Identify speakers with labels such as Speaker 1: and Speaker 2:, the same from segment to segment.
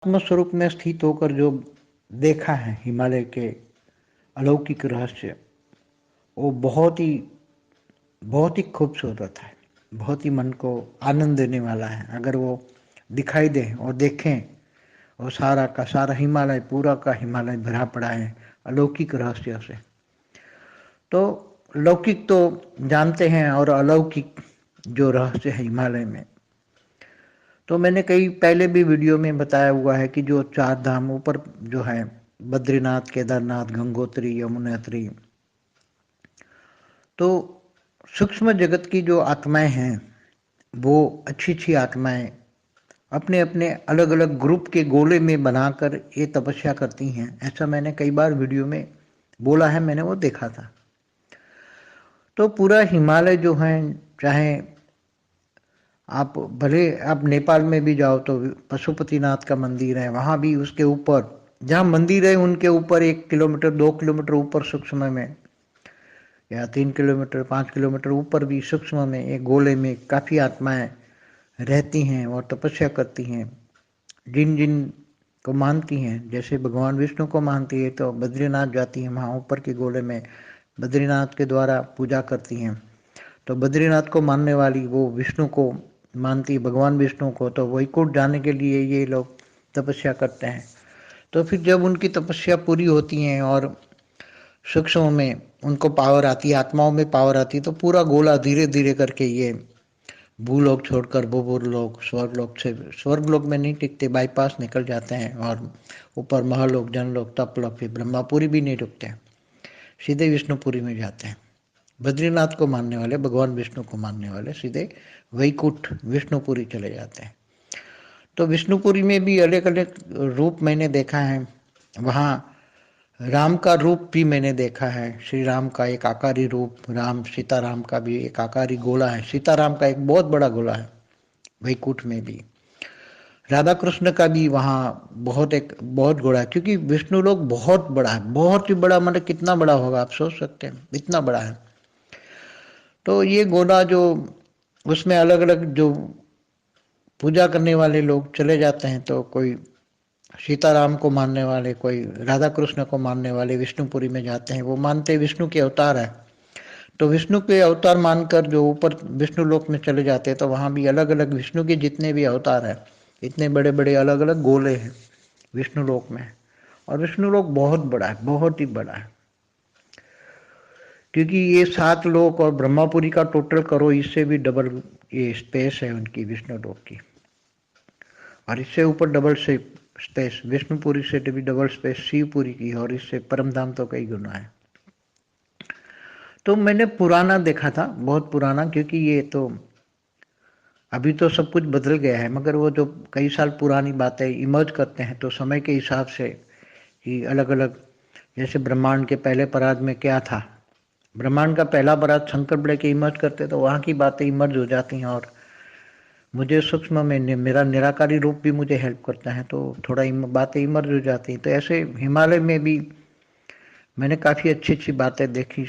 Speaker 1: आत्मस्वरूप में स्थित होकर जो देखा है हिमालय के अलौकिक रहस्य, वो बहुत ही खूबसूरत है। बहुत ही मन को आनंद देने वाला है। अगर वो दिखाई दे और देखें, और सारा का सारा हिमालय, पूरा का हिमालय भरा पड़ा है अलौकिक रहस्य से। तो लौकिक तो जानते हैं, और अलौकिक जो रहस्य है हिमालय में, तो मैंने कई पहले भी वीडियो में बताया हुआ है कि जो चार धाम ऊपर जो है, बद्रीनाथ, केदारनाथ, गंगोत्री, यमुनोत्री, तो सूक्ष्म जगत की जो आत्माएं हैं, वो अच्छी अच्छी आत्माएं अपने अपने अलग अलग ग्रुप के गोले में बनाकर ये तपस्या करती हैं। ऐसा मैंने कई बार वीडियो में बोला है, मैंने वो देखा था। तो पूरा हिमालय जो है, चाहे आप भले आप नेपाल में भी जाओ तो पशुपतिनाथ का मंदिर है, वहाँ भी उसके ऊपर जहाँ मंदिर है उनके ऊपर 1 किलोमीटर 2 किलोमीटर ऊपर सूक्ष्म में, या 3 किलोमीटर 5 किलोमीटर ऊपर भी सूक्ष्म में एक गोले में काफ़ी आत्माएं रहती हैं और तपस्या करती हैं। जिन जिन को मानती हैं, जैसे भगवान विष्णु को मानती है तो बद्रीनाथ जाती हैं, वहाँ ऊपर के गोले में बद्रीनाथ के द्वारा पूजा करती हैं। तो बद्रीनाथ को मानने वाली वो विष्णु को मानती, भगवान विष्णु को, तो वैकुंठ जाने के लिए ये लोग तपस्या करते हैं। तो फिर जब उनकी तपस्या पूरी होती है और सूक्ष्म में उनको पावर आती है, आत्माओं में पावर आती है, तो पूरा गोला धीरे धीरे करके ये भूलोक छोड़कर भूलोक, स्वर्गलोक में नहीं टिकते, बाईपास निकल जाते हैं और ऊपर महलोक, जनलोक, तपलोक, फिर ब्रह्मापुरी भी नहीं रुकते, सीधे विष्णुपुरी में जाते हैं। बद्रीनाथ को मानने वाले, भगवान विष्णु को मानने वाले सीधे वैकुंठ विष्णुपुरी चले जाते हैं। तो विष्णुपुरी में भी अलग अलग रूप मैंने देखा है। वहाँ राम का रूप भी मैंने देखा है। श्री राम का एक आकारी रूप, राम सीताराम का भी एक आकारी गोला है, सीताराम का एक बहुत बड़ा गोला है वैकुंठ में भी। राधा कृष्ण का भी वहाँ बहुत गोला है, क्योंकि विष्णु लोग बहुत बड़ा है, बहुत ही बड़ा, मतलब कितना बड़ा होगा आप सोच सकते हैं, इतना बड़ा है। तो ये गोला जो उसमें अलग अलग जो पूजा करने वाले लोग चले जाते हैं, तो कोई सीताराम को मानने वाले, कोई राधा कृष्ण को मानने वाले विष्णुपुरी में जाते हैं। वो मानते विष्णु के अवतार है, तो विष्णु के अवतार मानकर जो ऊपर विष्णु लोक में चले जाते हैं, तो वहाँ भी अलग अलग विष्णु के जितने भी अवतार है, इतने बड़े बड़े अलग अलग गोले हैं विष्णु लोक में। और विष्णु लोक बहुत बड़ा है, बहुत ही बड़ा है, क्योंकि ये 7 लोक और ब्रह्मापुरी का टोटल करो, इससे भी डबल ये स्पेस है उनकी विष्णु लोक की, और इससे ऊपर डबल से स्पेस विष्णुपुरी से भी डबल स्पेस शिवपुरी की, और इससे परमधाम तो कई गुना है। तो मैंने पुराना देखा था, बहुत पुराना, क्योंकि ये तो अभी तो सब कुछ बदल गया है, मगर वो जो कई साल पुरानी बातें इमर्ज करते हैं, तो समय के हिसाब से कि अलग अलग, जैसे ब्रह्मांड के पहले पराग में क्या था, ब्रह्मांड का पहला पराग शंकर बड़े के इमर्ज करते, तो वहाँ की बातें इमर्ज हो जाती हैं, और मुझे सूक्ष्म में मेरा निराकारी रूप भी मुझे हेल्प करता है, तो थोड़ा बातें इमर्ज हो जाती हैं। तो ऐसे हिमालय में भी मैंने काफ़ी अच्छी अच्छी बातें देखी।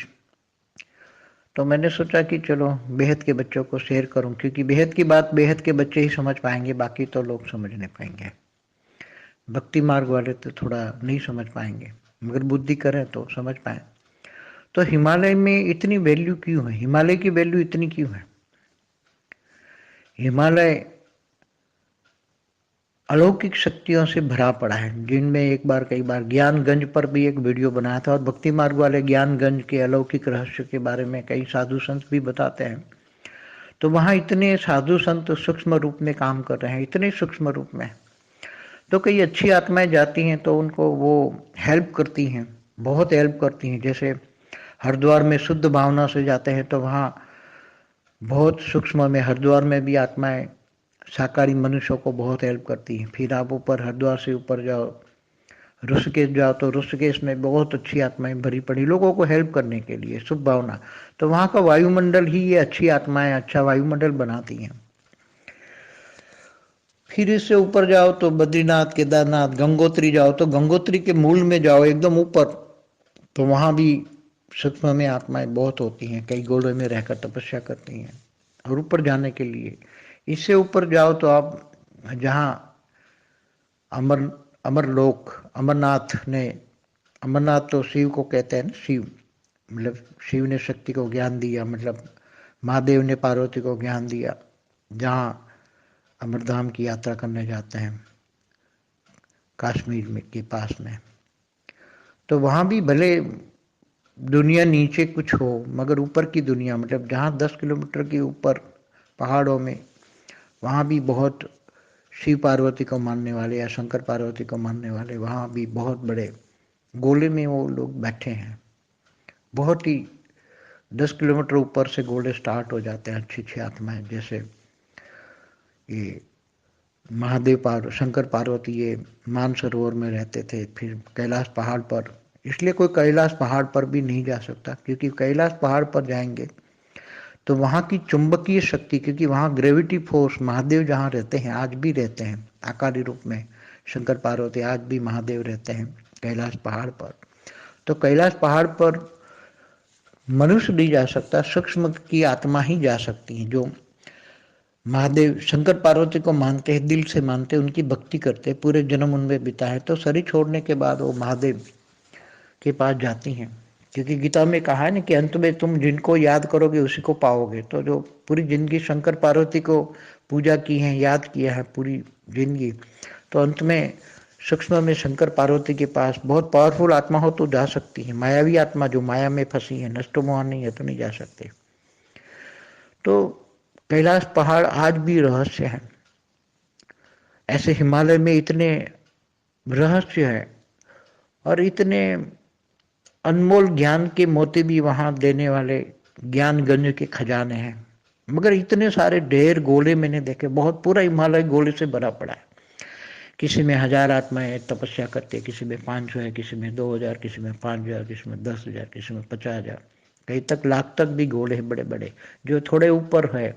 Speaker 1: तो मैंने सोचा कि चलो बेहद के बच्चों को शेयर करूं, क्योंकि बेहद की बात बेहद के बच्चे ही समझ पाएंगे, बाकी तो लोग समझ नहीं पाएंगे। भक्ति मार्ग वाले तो थोड़ा नहीं समझ पाएंगे, मगर बुद्धि करें तो समझ पाए। तो हिमालय में इतनी वैल्यू क्यों है, हिमालय की वैल्यू इतनी क्यों है? हिमालय अलौकिक शक्तियों से भरा पड़ा है, जिनमें एक बार कई बार ज्ञानगंज पर भी एक वीडियो बनाया था, और भक्ति मार्ग वाले ज्ञानगंज के अलौकिक रहस्य के बारे में कई साधु संत भी बताते हैं। तो वहाँ इतने साधु संत सूक्ष्म रूप में काम कर रहे हैं, इतने सूक्ष्म रूप में, तो कई अच्छी आत्माएं जाती हैं तो उनको वो हेल्प करती हैं, बहुत हेल्प करती हैं। जैसे हरिद्वार में शुद्ध भावना से जाते हैं, तो वहाँ बहुत सूक्ष्म में हरिद्वार में भी आत्माएं शाकाहारी मनुष्यों को बहुत हेल्प करती हैं। फिर आप ऊपर हरिद्वार से ऊपर जाओ, ऋषिकेश जाओ, तो ऋषिकेश में बहुत अच्छी आत्माएं भरी पड़ी लोगों को हेल्प करने के लिए, शुभ भावना। तो वहाँ का वायुमंडल ही ये अच्छी आत्माएं अच्छा वायुमंडल बनाती हैं। फिर इससे ऊपर जाओ तो बद्रीनाथ, केदारनाथ, गंगोत्री जाओ, तो गंगोत्री के मूल में जाओ एकदम ऊपर, तो वहाँ भी सूक्ष्म में आत्माएं बहुत होती हैं, कई गोलों में रहकर तपस्या करती हैं। और ऊपर जाने के लिए इससे ऊपर जाओ तो आप जहाँ अमर अमरलोक, अमरनाथ ने, अमरनाथ तो शिव को कहते हैं ना, शिव मतलब शिव ने शक्ति को ज्ञान दिया, मतलब महादेव ने पार्वती को ज्ञान दिया, जहाँ अमरधाम की यात्रा करने जाते हैं कश्मीर में के पास में। तो वहाँ भी भले दुनिया नीचे कुछ हो, मगर ऊपर की दुनिया, मतलब जहाँ 10 किलोमीटर के ऊपर पहाड़ों में, वहाँ भी बहुत शिव पार्वती को मानने वाले या शंकर पार्वती को मानने वाले, वहाँ भी बहुत बड़े गोले में वो लोग बैठे हैं। बहुत ही 10 किलोमीटर ऊपर से गोले स्टार्ट हो जाते हैं, अच्छी अच्छी आत्माएं। जैसे ये महादेव शंकर पार्वती ये मानसरोवर में रहते थे, फिर कैलाश पहाड़ पर। इसलिए कोई कैलाश पहाड़ पर भी नहीं जा सकता, क्योंकि कैलाश पहाड़ पर जाएंगे तो वहाँ की चुंबकीय शक्ति, क्योंकि वहाँ ग्रेविटी फोर्स, महादेव जहाँ रहते हैं आज भी रहते हैं आकारी रूप में, शंकर पार्वती आज भी महादेव रहते हैं कैलाश पहाड़ पर। तो कैलाश पहाड़ पर मनुष्य नहीं जा सकता, सूक्ष्म की आत्मा ही जा सकती है, जो महादेव शंकर पार्वती को मानते हैं, दिल से मानते हैं, उनकी भक्ति करते हैं, पूरे जन्म उनमें बिताए, तो शरीर छोड़ने के बाद वो महादेव के पास जाती हैं। क्योंकि गीता में कहा है ना कि अंत में तुम जिनको याद करोगे उसी को पाओगे। तो जो पूरी जिंदगी शंकर पार्वती को पूजा की है, याद किया है पूरी जिंदगी, तो अंत में सूक्ष्म में शंकर पार्वती के पास बहुत पावरफुल आत्मा हो तो जा सकती है। मायावी आत्मा जो माया में फंसी है, नष्ट मोहन नहीं है, तो नहीं जा सकते। तो कैलाश पहाड़ आज भी रहस्य है। ऐसे हिमालय में इतने रहस्य है और इतने अनमोल ज्ञान के मोती भी वहां देने वाले ज्ञान गंज के खजाने हैं। मगर इतने सारे ढेर गोले मैंने देखे, बहुत पूरा हिमालय गोले से भरा पड़ा है। किसी में 1000 आत्माएं तपस्या करती है, किसी में 500 है, किसी में 2000, किसी में 5000, किसी में 10,000, किसी में 50,000, कहीं तक लाख तक भी गोले हैं बड़े बड़े। जो थोड़े ऊपर है,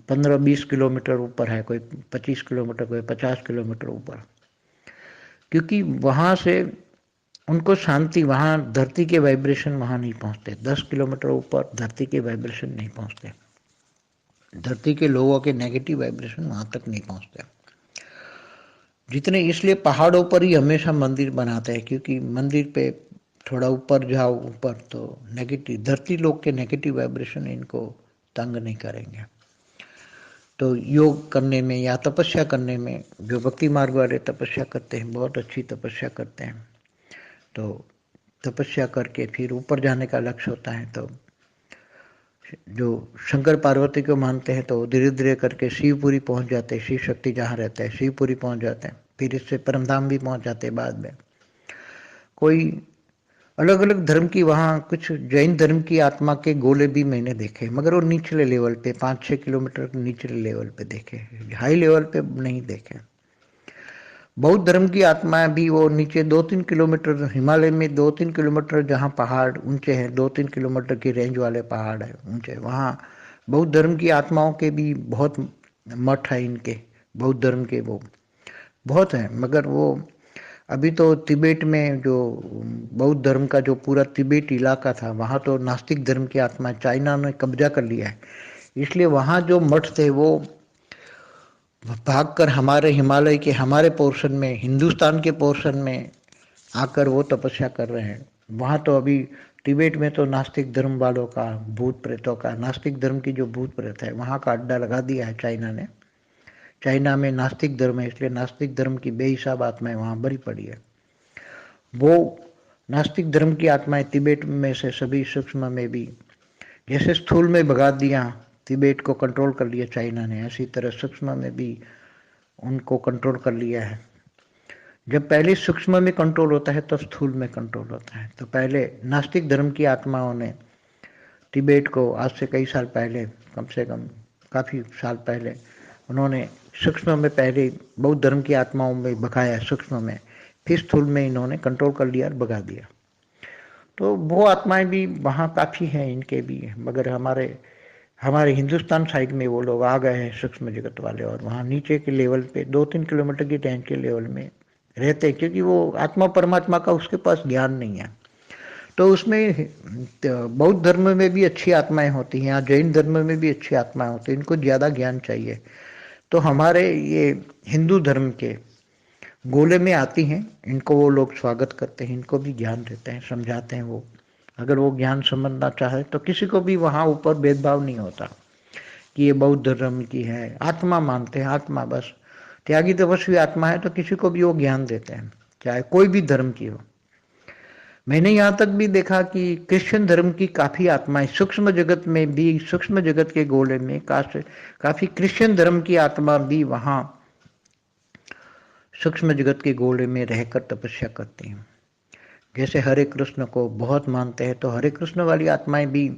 Speaker 1: 15-20 किलोमीटर ऊपर है, कोई 25 किलोमीटर, कोई 50 किलोमीटर ऊपर, क्योंकि वहां से उनको शांति, वहां धरती के वाइब्रेशन वहां नहीं पहुंचते। 10 किलोमीटर ऊपर धरती के वाइब्रेशन नहीं पहुंचते, धरती के लोगों के नेगेटिव वाइब्रेशन वहां तक नहीं पहुंचते जितने। इसलिए पहाड़ों पर ही हमेशा मंदिर बनाते हैं, क्योंकि मंदिर पे थोड़ा ऊपर जाओ, ऊपर तो नेगेटिव, धरती लोग के नेगेटिव वाइब्रेशन इनको तंग नहीं करेंगे। तो योग करने में या तपस्या करने में, जो भक्ति मार्ग वाले तपस्या करते हैं, बहुत अच्छी तपस्या करते हैं, तो तपस्या करके फिर ऊपर जाने का लक्ष्य होता है। तो जो शंकर पार्वती को मानते हैं तो धीरे धीरे करके शिवपुरी पहुंच जाते हैं, शिव शक्ति जहाँ रहता है शिवपुरी पहुंच जाते हैं, फिर इससे परमधाम भी पहुंच जाते हैं बाद में। कोई अलग अलग धर्म की, वहाँ कुछ जैन धर्म की आत्मा के गोले भी मैंने देखे, मगर वो निचले लेवल पे, 5-6 किलोमीटर निचले लेवल पे देखे, हाई लेवल पे नहीं देखे। बौद्ध धर्म की आत्माएं भी वो नीचे 2-3 किलोमीटर, हिमालय में 2-3 किलोमीटर जहाँ पहाड़ ऊंचे हैं, 2-3 किलोमीटर की रेंज वाले पहाड़ है ऊंचे, वहाँ बौद्ध धर्म की आत्माओं के भी बहुत मठ है इनके, बौद्ध धर्म के वो बहुत हैं। मगर वो अभी तो तिब्बत में जो बौद्ध धर्म का जो पूरा तिब्बत इलाका था, वहाँ तो नास्तिक धर्म की आत्मा चाइना ने कब्जा कर लिया है, इसलिए वहाँ जो मठ थे वो भागकर हमारे हिमालय के, हमारे पोर्शन में, हिंदुस्तान के पोर्शन में आकर वो तपस्या कर रहे हैं। वहाँ तो अभी तिब्बत में तो नास्तिक धर्म वालों का, भूत प्रेतों का, नास्तिक धर्म की जो भूत प्रेत है वहाँ का अड्डा लगा दिया है चाइना ने। चाइना में नास्तिक धर्म है, इसलिए नास्तिक धर्म की बेहिसाब आत्माएं वहाँ भरी पड़ी है। वो नास्तिक धर्म की आत्माएं तिब्बत में से सभी सूक्ष्म में भी, जैसे स्थूल में भगा दिया, तिब्बत को कंट्रोल कर लिया चाइना ने, ऐसी तरह सूक्ष्म में भी उनको कंट्रोल कर लिया है। जब पहले सूक्ष्म में कंट्रोल होता है तो स्थूल में कंट्रोल होता है। तो पहले नास्तिक धर्म की आत्माओं ने तिब्बत को, आज से कई साल पहले, कम से कम काफ़ी साल पहले, उन्होंने सूक्ष्म में पहले बौद्ध धर्म की आत्माओं में भगाया सूक्ष्म में, फिर स्थूल में इन्होंने कंट्रोल कर लिया और भगा दिया। तो वो आत्माएं भी वहाँ काफ़ी हैं, इनके भी, मगर हमारे हिंदुस्तान साइड में वो लोग आ गए हैं सूक्ष्म जगत वाले, और वहाँ नीचे के लेवल पे 2-3 किलोमीटर की रेंज के लेवल में रहते हैं, क्योंकि वो आत्मा परमात्मा का उसके पास ज्ञान नहीं है। तो उसमें बौद्ध धर्म में भी अच्छी आत्माएं होती हैं, जैन धर्म में भी अच्छी आत्माएं होती हैं, इनको ज़्यादा ज्ञान चाहिए। तो हमारे ये हिंदू धर्म के गोले में आती हैं, इनको वो लोग स्वागत करते हैं, इनको भी ज्ञान देते हैं, समझाते हैं। वो अगर वो ज्ञान समझना चाहे तो किसी को भी वहाँ ऊपर भेदभाव नहीं होता कि ये बौद्ध धर्म की है, आत्मा मानते हैं, आत्मा बस त्यागी तपस्वी आत्मा है, तो किसी को भी वो ज्ञान देते हैं, चाहे कोई भी धर्म की हो। मैंने यहाँ तक भी देखा कि क्रिश्चियन धर्म की काफी आत्माएं सूक्ष्म जगत में भी, सूक्ष्म जगत के गोले में काफी क्रिश्चियन धर्म की आत्मा भी वहाँ सूक्ष्म जगत के गोले में रहकर तपस्या करती हैं। जैसे हरे कृष्ण को बहुत मानते हैं, तो हरे कृष्ण वाली आत्माएं भी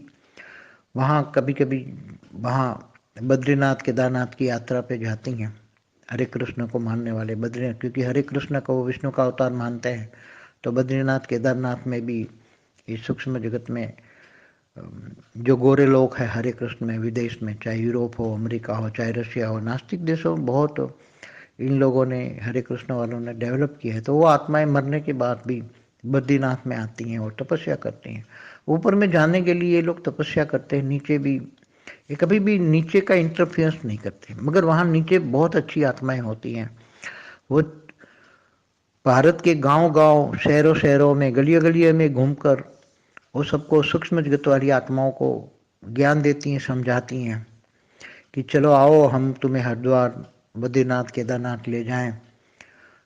Speaker 1: वहाँ कभी कभी वहाँ बद्रीनाथ केदारनाथ की यात्रा पे जाती हैं। हरे कृष्ण को मानने वाले बद्रीनाथ, क्योंकि हरे कृष्ण को वो विष्णु का अवतार मानते हैं, तो बद्रीनाथ केदारनाथ में भी इस सूक्ष्म जगत में जो गोरे लोग हैं हरे कृष्ण में, विदेश में, चाहे यूरोप हो, अमेरिका हो, चाहे रशिया हो, नास्तिक देशों में बहुत इन लोगों ने, हरे कृष्ण वालों ने डेवलप किया है। तो वो आत्माएं मरने के बाद भी बद्रीनाथ में आती हैं और तपस्या करती हैं। ऊपर में जाने के लिए ये लोग तपस्या करते हैं, नीचे भी ये कभी भी नीचे का इंटरफेरेंस नहीं करते, मगर वहाँ नीचे बहुत अच्छी आत्माएं होती हैं। वो भारत के गांव-गांव, शहरों-शहरों में, गलियों-गलियों में घूमकर वो सबको सूक्ष्म जगत वाली आत्माओं को ज्ञान देती हैं, समझाती हैं कि चलो आओ हम तुम्हें हरिद्वार, बद्रीनाथ, केदारनाथ ले जाएं।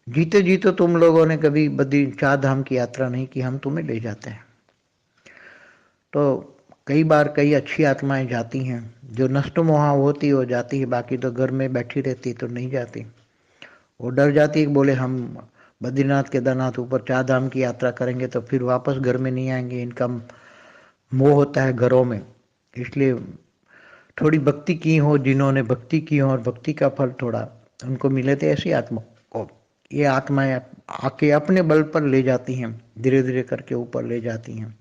Speaker 1: जीते जीते तुम लोगों ने कभी बद्री चार धाम की यात्रा नहीं की, हम तुम्हें ले जाते हैं। तो कई बार कई अच्छी आत्माएं जाती हैं, जो नष्ट मोहा होती हो जाती है, बाकी तो घर में बैठी रहती तो नहीं जाती। वो डर जाती है कि बोले हम बद्रीनाथ केदारनाथ ऊपर चार धाम की यात्रा करेंगे तो फिर वापस घर में नहीं आएंगे, इनका मोह होता है घरों में। इसलिए थोड़ी भक्ति की हो, जिन्होंने भक्ति की हो और भक्ति का फल थोड़ा उनको मिले थे, ऐसी आत्मा को ये आत्माएं आके अपने बल पर ले जाती हैं, धीरे धीरे करके ऊपर ले जाती हैं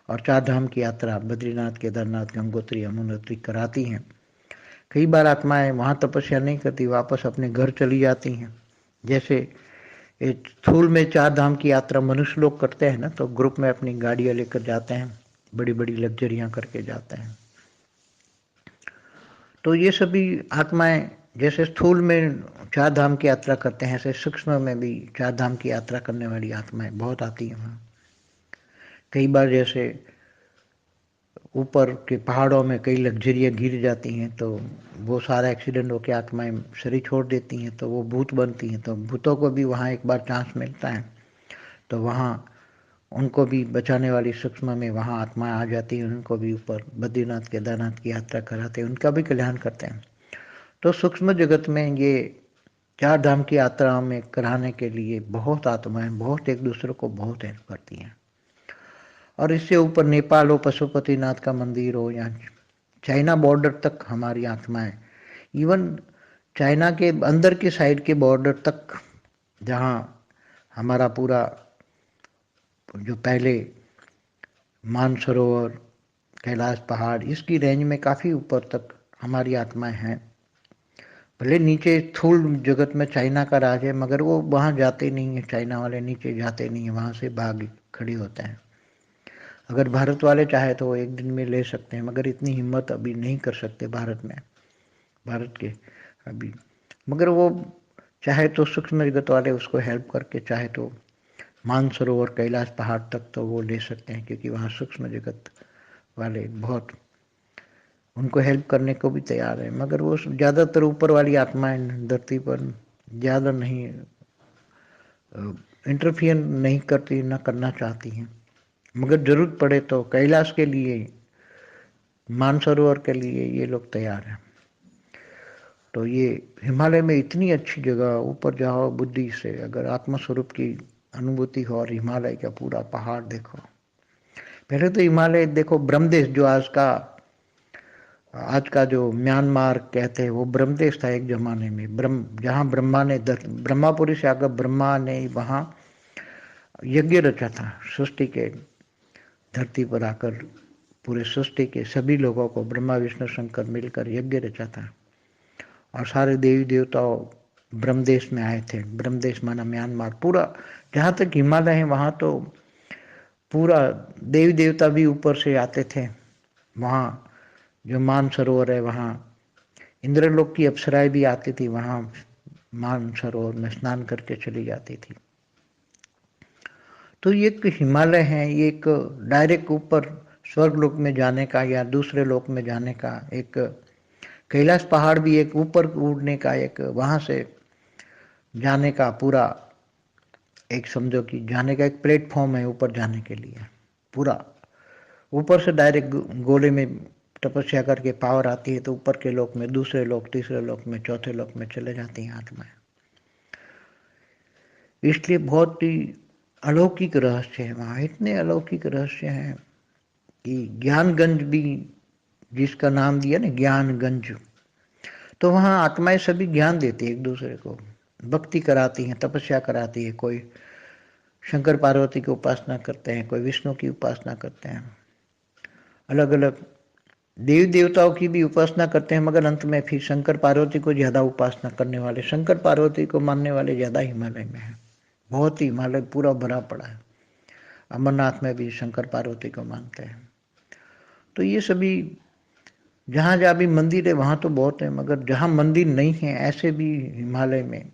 Speaker 1: और चार धाम की यात्रा बद्रीनाथ केदारनाथ गंगोत्री यमुनोत्री कराती हैं। कई बार आत्माएं वहाँ तपस्या नहीं करती, वापस अपने घर चली जाती हैं। जैसे स्थूल में चार धाम की यात्रा मनुष्य लोग करते हैं ना, तो ग्रुप में अपनी गाड़ियाँ लेकर जाते हैं, बड़ी बड़ी लग्जरियाँ करके जाते हैं। तो ये सभी आत्माएं जैसे स्थूल में चार धाम की यात्रा करते हैं, ऐसे सूक्ष्म में भी चार धाम की यात्रा करने वाली आत्माएं बहुत आती हैं वहाँ। कई बार जैसे ऊपर के पहाड़ों में कई लग्जरियाँ गिर जाती हैं, तो वो सारा एक्सीडेंट होकर आत्माएं शरीर छोड़ देती हैं, तो वो भूत बनती हैं। तो भूतों को भी वहाँ एक बार चांस मिलता है, तो वहाँ उनको भी बचाने वाली सूक्ष्म में वहाँ आत्माएं आ जाती हैं, उनको भी ऊपर बद्रीनाथ केदारनाथ की यात्रा कराते हैं, उनका भी कल्याण करते हैं। तो सूक्ष्म जगत में ये चार धाम की यात्रा में कराने के लिए बहुत आत्माएं बहुत एक दूसरे को बहुत हेल्प करती हैं। और इससे ऊपर नेपाल हो, पशुपतिनाथ का मंदिर हो, या चाइना बॉर्डर तक हमारी आत्माएं, इवन चाइना के अंदर के साइड के बॉर्डर तक, जहाँ हमारा पूरा जो पहले मानसरोवर, कैलाश पहाड़, इसकी रेंज में काफ़ी ऊपर तक हमारी आत्माएं हैं। भले नीचे स्थूल जगत में चाइना का राज है, मगर वो वहाँ जाते नहीं है, चाइना वाले नीचे जाते नहीं है, वहाँ से भाग खड़े होते हैं। अगर भारत वाले चाहे तो वो एक दिन में ले सकते हैं, मगर इतनी हिम्मत अभी नहीं कर सकते भारत में, भारत के अभी। मगर वो चाहे तो सूक्ष्म जगत वाले उसको हेल्प करके, चाहे तो मानसरोवर कैलाश पहाड़ तक तो वो ले सकते हैं, क्योंकि वहाँ सूक्ष्म जगत वाले बहुत उनको हेल्प करने को भी तैयार है। मगर वो ज़्यादातर ऊपर वाली आत्माएं धरती पर ज़्यादा नहीं इंटरफियर नहीं करती, ना करना चाहती हैं। मगर जरूरत पड़े तो कैलाश के लिए, मानसरोवर के लिए ये लोग तैयार हैं। तो ये हिमालय में इतनी अच्छी जगह, ऊपर जाओ बुद्धि से, अगर आत्मस्वरूप की अनुभूति हो और हिमालय का पूरा पहाड़ देखो। पहले तो हिमालय देखो, ब्रह्मदेश जो आज का जो म्यांमार कहते हैं, वो ब्रह्मदेश था एक जमाने में। जहाँ ब्रह्मा ने, ब्रह्मापुरी से आकर ब्रह्मा ने वहाँ यज्ञ रचा था सृष्टि के, धरती पर आकर पूरे सृष्टि के सभी लोगों को ब्रह्मा विष्णु शंकर मिलकर यज्ञ रचा था, और सारे देवी देवताओं ब्रह्मदेश में आए थे। ब्रह्मदेश माना म्यांमार, पूरा जहाँ तक हिमालय है वहाँ तो पूरा देवी देवता भी ऊपर से आते थे। वहाँ जो मानसरोवर है, वहाँ इंद्रलोक की अप्सराएं भी आती थी, वहाँ मानसरोवर में स्नान करके चली जाती थी। तो ये एक हिमालय है, ये एक डायरेक्ट ऊपर स्वर्गलोक में जाने का या दूसरे लोक में जाने का एक, कैलाश पहाड़ भी एक ऊपर उड़ने का एक, वहां से जाने का पूरा एक, समझो कि जाने का एक प्लेटफॉर्म है ऊपर जाने के लिए। पूरा ऊपर से डायरेक्ट गोले में तपस्या करके पावर आती है तो ऊपर के लोक में, दूसरे लोक, तीसरे लोक में, चौथे लोक में चले जाती हैं आत्माएं। इसलिए बहुत ही अलौकिक रहस्य है वहाँ, इतने अलौकिक रहस्य हैं कि ज्ञानगंज भी जिसका नाम दिया ना, ज्ञानगंज, तो वहाँ आत्माएं सभी ज्ञान देती है एक दूसरे को, भक्ति कराती हैं, तपस्या कराती है। कोई शंकर पार्वती की उपासना करते हैं, कोई विष्णु की उपासना करते हैं, अलग अलग देवी देवताओं की भी उपासना करते हैं, मगर अंत में फिर शंकर पार्वती को ज्यादा उपासना करने वाले, शंकर पार्वती को मानने वाले ज्यादा हिमालय में है। बहुत ही हिमालय पूरा भरा पड़ा है। अमरनाथ में भी शंकर पार्वती को मानते हैं। तो ये सभी जहाँ जहाँ भी मंदिर है वहाँ तो बहुत है, मगर जहाँ मंदिर नहीं है ऐसे भी हिमालय में,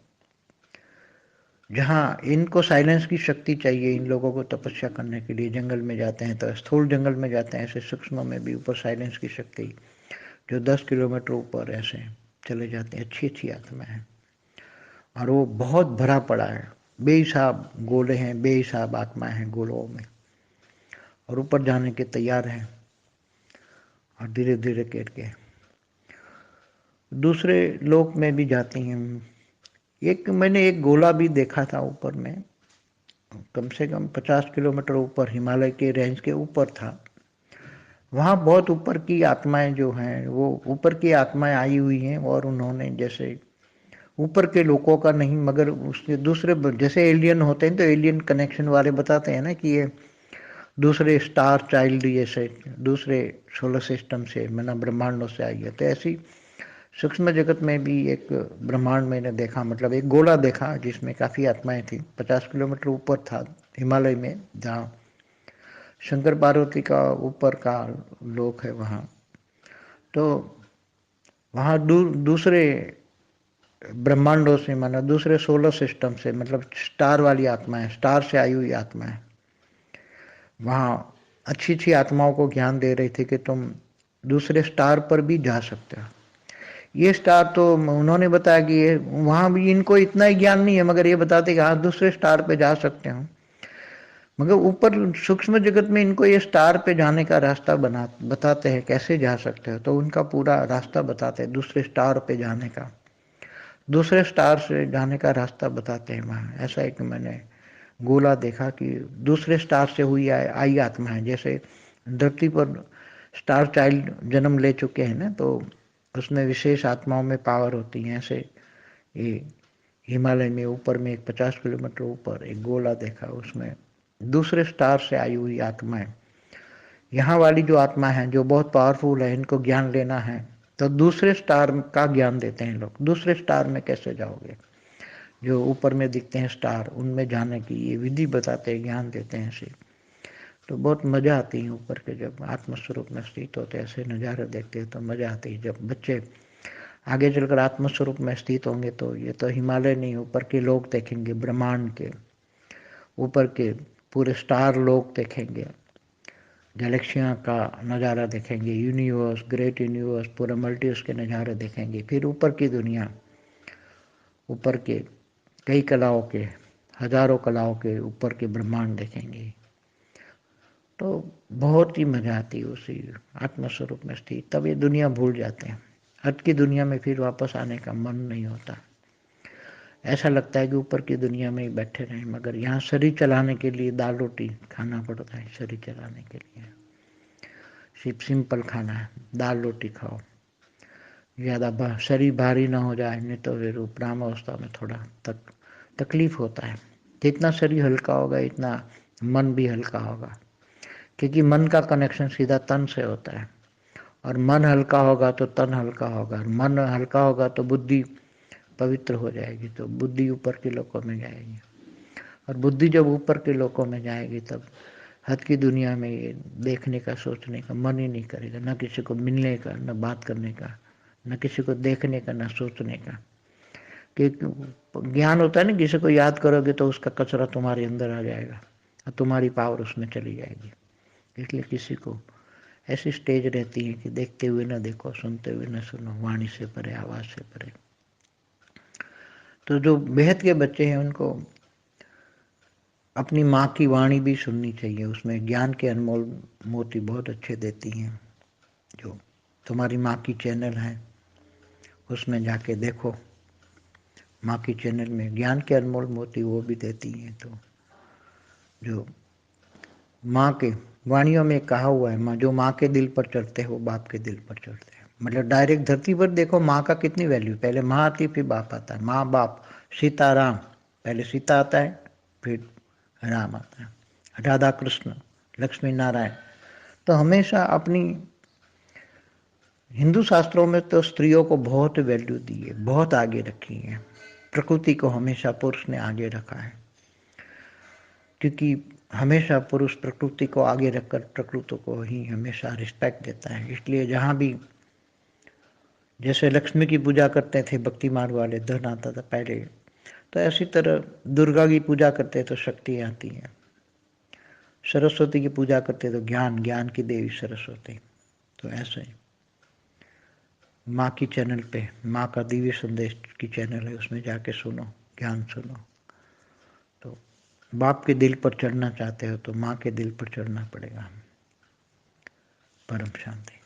Speaker 1: जहाँ इनको साइलेंस की शक्ति चाहिए, इन लोगों को तपस्या करने के लिए जंगल में जाते हैं, तो स्थूल जंगल में जाते हैं, ऐसे सूक्ष्म में भी ऊपर साइलेंस की शक्ति, जो 10 किलोमीटर ऊपर ऐसे चले जाते हैं, अच्छी अच्छी आत्मा है। और वो बहुत भरा पड़ा है, बेहिसाब गोले हैं, बेहिसाब आत्माएं हैं गोलों में, और ऊपर जाने के तैयार हैं, और धीरे धीरे करके दूसरे लोक में भी जाती हैं। एक मैंने एक गोला भी देखा था ऊपर में, कम से कम 50 किलोमीटर ऊपर, हिमालय के रेंज के ऊपर था। वहाँ बहुत ऊपर की आत्माएं जो हैं, वो ऊपर की आत्माएं आई हुई हैं, और उन्होंने जैसे ऊपर के लोगों का नहीं, मगर उसके दूसरे, जैसे एलियन होते हैं तो एलियन कनेक्शन वाले बताते हैं ना कि ये दूसरे स्टार चाइल्ड, जैसे दूसरे सोलर सिस्टम से, मतलब ब्रह्मांडों से आई है। तो ऐसी सूक्ष्म जगत में भी एक ब्रह्मांड मैंने देखा, मतलब एक गोला देखा जिसमें काफ़ी आत्माएं थी। 50 किलोमीटर ऊपर था हिमालय में, जहाँ शंकर पार्वती का ऊपर का लोक है वहाँ। तो वहाँ दूसरे ब्रह्मांडों से, माना दूसरे सोलर सिस्टम से, मतलब स्टार वाली आत्माएं, स्टार से आई हुई आत्माएं वहाँ अच्छी अच्छी आत्माओं को ज्ञान दे रही थी कि तुम दूसरे स्टार पर भी जा सकते हो। ये स्टार तो उन्होंने बताया कि ये वहाँ भी इनको इतना ही ज्ञान नहीं है, मगर ये बताते कि हाँ दूसरे स्टार पे जा सकते हो। मगर ऊपर सूक्ष्म जगत में इनको ये स्टार पे जाने का रास्ता बताते हैं कैसे जा सकते हो, तो उनका पूरा रास्ता बताते हैं दूसरे स्टार पे जाने का, दूसरे स्टार से जाने का रास्ता बताते हैं वहाँ। ऐसा एक मैंने गोला देखा कि दूसरे स्टार से हुई आई आत्मा है, जैसे धरती पर स्टार चाइल्ड जन्म ले चुके हैं ना, तो उसमें विशेष आत्माओं में पावर होती है। ऐसे ये हिमालय में ऊपर में एक 50 किलोमीटर ऊपर एक गोला देखा, उसमें दूसरे स्टार से आई हुई आत्माएं, यहाँ वाली जो आत्मा है जो बहुत पावरफुल है, इनको ज्ञान लेना है तो दूसरे स्टार का ज्ञान देते हैं लोग। दूसरे स्टार में कैसे जाओगे, जो ऊपर में दिखते हैं स्टार, उनमें जाने की ये विधि बताते हैं, ज्ञान देते हैं ऐसे। तो बहुत मजा आती है ऊपर के, जब आत्मस्वरूप में स्थित होते ऐसे नज़ारे देखते हैं तो मजा आती है। जब बच्चे आगे चलकर आत्मस्वरूप में स्थित होंगे तो ये तो हिमालय नहीं, ऊपर के लोग देखेंगे, ब्रह्मांड के ऊपर के पूरे स्टार लोग देखेंगे, गैलेक्सियाँ का नज़ारा देखेंगे, यूनिवर्स, ग्रेट यूनिवर्स, पूरा मल्टीवर्स के नज़ारे देखेंगे। फिर ऊपर की दुनिया, ऊपर के कई कलाओं के, हजारों कलाओं के ऊपर के ब्रह्मांड देखेंगे। तो बहुत ही मजा आती है उसी आत्मस्वरूप में स्थित। तब ये दुनिया भूल जाते हैं, हट की दुनिया में फिर वापस आने का मन नहीं होता। ऐसा लगता है कि ऊपर की दुनिया में ही बैठे रहें, मगर यहाँ शरीर चलाने के लिए दाल रोटी खाना पड़ता है। शरीर चलाने के लिए सिर्फ सिंपल खाना है, दाल रोटी खाओ, ज़्यादा शरीर भारी ना हो जाए, नहीं तो फिर उपराम अवस्था में थोड़ा तकलीफ होता है। जितना शरीर हल्का होगा इतना मन भी हल्का होगा, क्योंकि मन का कनेक्शन सीधा तन से होता है, और मन हल्का होगा तो तन हल्का होगा, मन हल्का होगा तो बुद्धि पवित्र हो जाएगी, तो बुद्धि ऊपर के लोकों में जाएगी, और बुद्धि जब ऊपर के लोकों में जाएगी तब हद की दुनिया में ये देखने का, सोचने का मन ही नहीं करेगा, न किसी को मिलने का, न बात करने का, न किसी को देखने का, न सोचने का। कि ज्ञान होता है ना, किसी को याद करोगे तो उसका कचरा तुम्हारे अंदर आ जाएगा और तुम्हारी पावर उसमें चली जाएगी। इसलिए किसी को ऐसी स्टेज रहती है कि देखते हुए न देखो, सुनते हुए न सुनो, वाणी से परे, आवाज से परे। तो जो बेहद के बच्चे हैं उनको अपनी माँ की वाणी भी सुननी चाहिए, उसमें ज्ञान के अनमोल मोती बहुत अच्छे देती हैं। जो तुम्हारी माँ की चैनल है उसमें जाके देखो, माँ की चैनल में ज्ञान के अनमोल मोती वो भी देती हैं। तो जो माँ के वाणियों में कहा हुआ है, माँ जो माँ के दिल पर चढ़ते हैं वो बाप के दिल पर चढ़ते हैं। मतलब डायरेक्ट धरती पर देखो माँ का कितनी वैल्यू, पहले माँ आती फिर बाप आता है, माँ बाप सीता राम, पहले सीता आता है फिर राम आता है, राधा कृष्ण लक्ष्मी नारायण। तो हमेशा अपनी हिंदू शास्त्रों में तो स्त्रियों को बहुत वैल्यू दी है, बहुत आगे रखी है। प्रकृति को हमेशा पुरुष ने आगे रखा है, क्योंकि हमेशा पुरुष प्रकृति को आगे रखकर प्रकृति को ही हमेशा रिस्पेक्ट देता है। इसलिए जहाँ भी जैसे लक्ष्मी की पूजा करते थे भक्ति मार्ग वाले, धन आता था पहले, तो ऐसी तरह दुर्गा की पूजा करते तो शक्ति आती है, सरस्वती की पूजा करते तो ज्ञान, ज्ञान की देवी सरस्वती। तो ऐसे माँ की चैनल पे, माँ का दिव्य संदेश की चैनल है, उसमें जाके सुनो, ज्ञान सुनो। तो बाप के दिल पर चढ़ना चाहते हो तो माँ के दिल पर चढ़ना पड़ेगा। परम शांति।